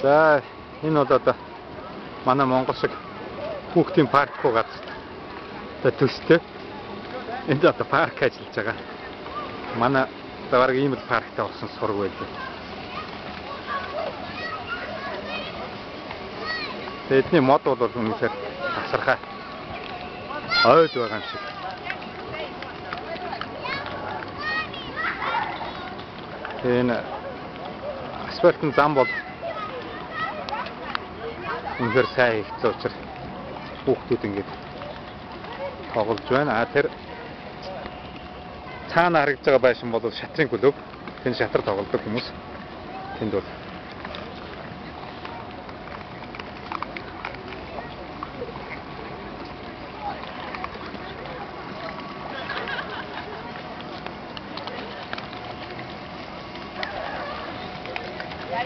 За энэ бол одоо манай Монгол шиг хүүхдийн парк руу газар. За төстэй. Энд одоо парк ажиллаж байгаа. Манай бараг ийм л парктай болсон сураг байлаа. Тэдний мод бол үнэхээр тасархай. Ойл байгаа юм шиг. Энэ асфальтын зам бол үнэхээр сайн хийгдсэн учраас хүүхдүүд ингэж тоглож байна. Тэр цаана харагдж байгаа байшин бол шатрын клуб. Тэнд шатар тоглодог хүмүүс. Тэнд бол